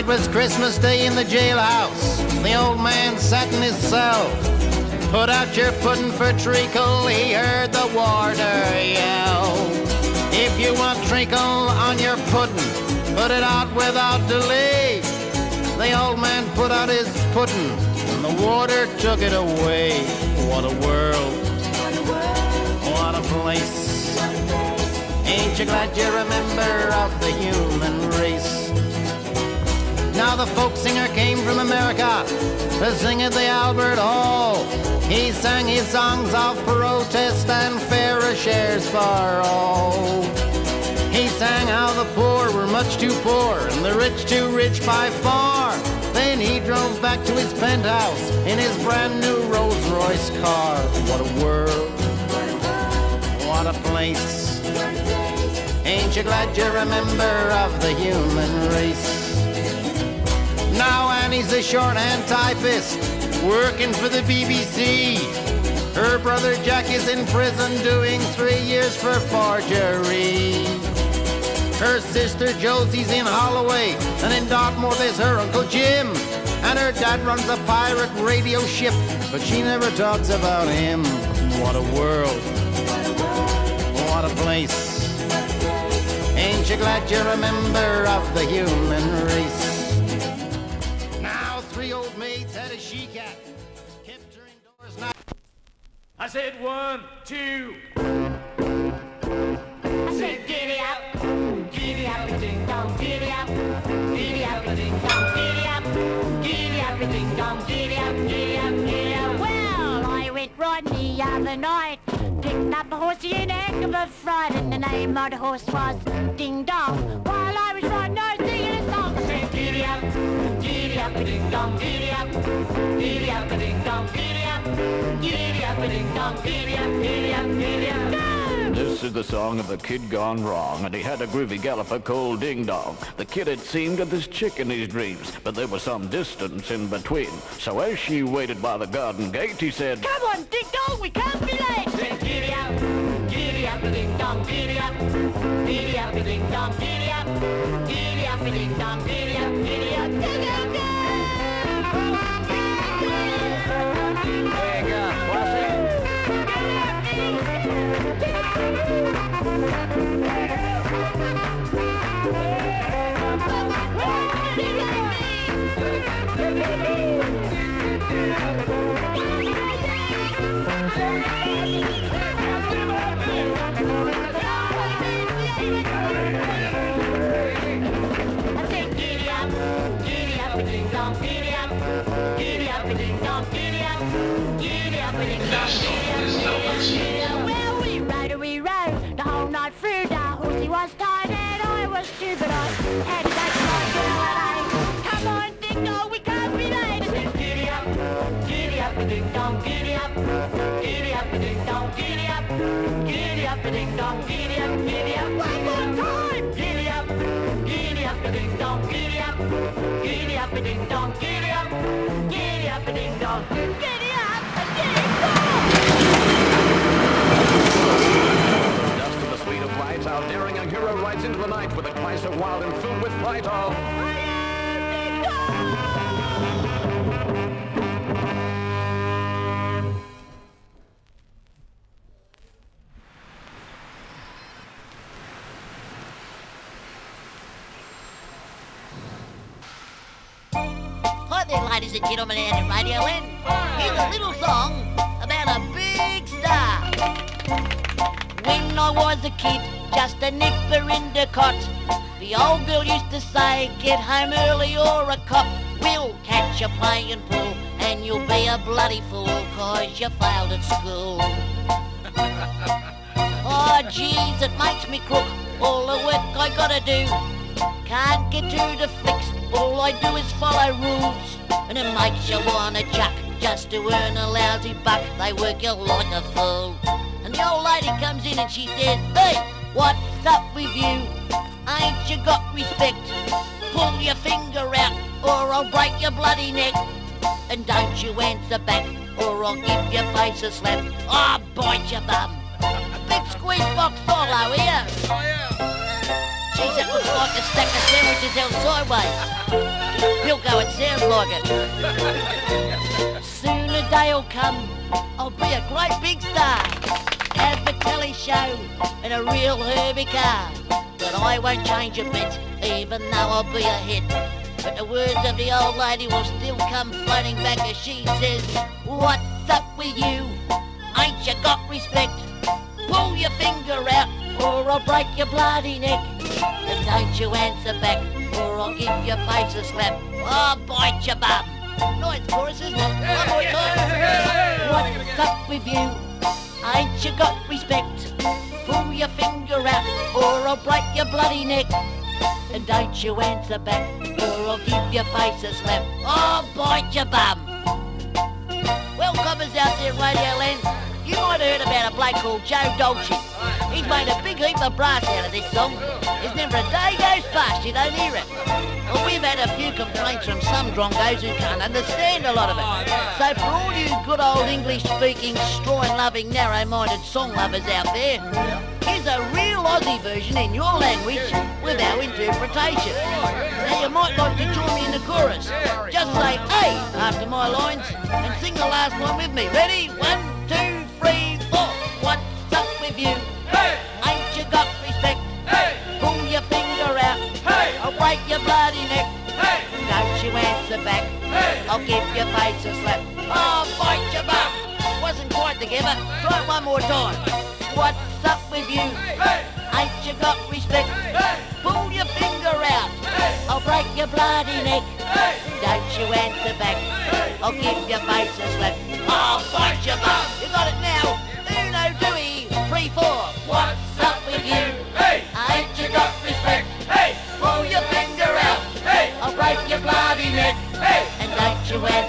was Christmas Day in the jailhouse. The old man sat in his cell. Put out your pudding for treacle, he heard the warder yell. If you want treacle on your pudding, put it out without delay. The old man put out his pudding, and the warder took it away. What a world, what a place. Ain't you glad you're a member of the human race? Now the folk singer came from America to sing at the Albert Hall. He sang his songs of protest and fairer shares for all. He sang how the poor were much too poor and the rich too rich by far. Then he drove back to his penthouse in his brand new Rolls Royce car. What a world, what a place. Ain't you glad you're a member of the human race? Now Annie's a shorthand typist working for the BBC. Her brother Jack is in prison doing 3 years for forgery. Her sister Josie's in Holloway, and in Dartmoor there's her Uncle Jim. And her dad runs a pirate radio ship, but she never talks about him. What a world, what a place. Ain't you glad you're a member of the human race? Now 3 old maids had a she-cat, kept her indoors now. I said 1, 2. I said giddy up, giddy up, ding dong, giddy up, giddy up, ding dong, giddy up, giddy up, ding dong, giddy up, giddy up, giddy up. Well, I went riding the other night, picked up a horsey in a heck of a fright, and the name of the horse was Ding Dong. While I was riding, I was singing a song. I said giddy up, ding dong, giddy up, giddy up, ding dong, giddy up, giddy up, ding dong, giddy up, giddy up, giddy up. This is the song of a kid gone wrong, and he had a groovy galloper called Ding Dong. The kid had seemed of this chick in his dreams, but there was some distance in between. So as she waited by the garden gate, he said, "Come on, Ding Dong, we can't be late." Said giddy up, ding dong, giddy up, ding dong, giddy up, ding dong, giddy up, giddy up, giddy up, "There you go, classic." Well, we rode the whole night through. The horsey was tired and I was too, but I had to take my girl away. Come on, Ding Dong, we can't be late. I said giddy up, ding dong, giddy up, ding dong, giddy up, ding dong, giddy up. One more time. Giddy up, ding dong, giddy up, ding dong, giddy up, ding dong, giddy up, ding dong. Dust to the speed of light, our daring young hero rides into the night with a cry so wild and filled with fright of... Hi there, ladies and gentlemen out in Radio Land. Here's a little song about a big star. When I was a kid, just a nipper in the cot, the old girl used to say, get home early or a cop will catch you playing pool, and you'll be a bloody fool, cause you failed at school. Oh, geez, it makes me crook, all the work I gotta do. Can't get to the flicks, all I do is follow rules. And it makes you wanna chuck, just to earn a lousy buck. They work you like a fool. And the old lady comes in and she says, hey, what's up with you? Ain't you got respect? Pull your finger out, or I'll break your bloody neck. And don't you answer back, or I'll give your face a slap. Oh, bite your bum. A big squeeze box solo here. Oh, yeah. Geez, that looks like a stack of sandwiches held sideways. He'll go, it sounds like it. Soon a day'll come, I'll be a great big star. Have a telly show and a real Herbie car. But I won't change a bit, even though I'll be a hit. But the words of the old lady will still come floating back as she says, what's up with you? Ain't you got respect? Pull your finger out or I'll break your bloody neck. And don't you answer back or I'll give your face a slap. I'll bite your bum. Nice chorus, isn't it? One more time. What's up with you? Ain't you got respect? Pull your finger out or I'll break your bloody neck. And don't you answer back or I'll give your face a slap. I'll bite your bum. Well, coppers out there in Radio Land, you might have heard about a bloke called Joe Dolce. He's made a big heap of brass out of this song. There's never a day goes past you don't hear it. Well, we've had a few complaints from some drongos who can't understand a lot of it. So for all you good old English-speaking, straw-loving, narrow-minded song lovers out there, here's a real Aussie version in your language with our interpretation. Now you might like to join me in the chorus. Just say "hey" after my lines and sing the last one with me. Ready? 1, 2, 3, 4. What's up with you? Hey! Ain't you got respect? Hey! Pull your finger out. Hey! I'll break your bloody neck. Hey! Don't you answer back. Hey! I'll give your face a slap. I'll bite your bum. Wasn't quite together. Try it one more time. What's up with you? Hey! Ain't you got respect? Hey! Pull your finger out. Hey! I'll break your bloody neck. Hey! Don't you answer back. Hey! I'll give your face a slap. I'll bite your bum. You got it now. Uno, dooey, 3, 4. What's up with you? Hey! Ain't you got respect? Hey! Pull your finger out. Hey! I'll break your bloody neck. Hey! And don't you answer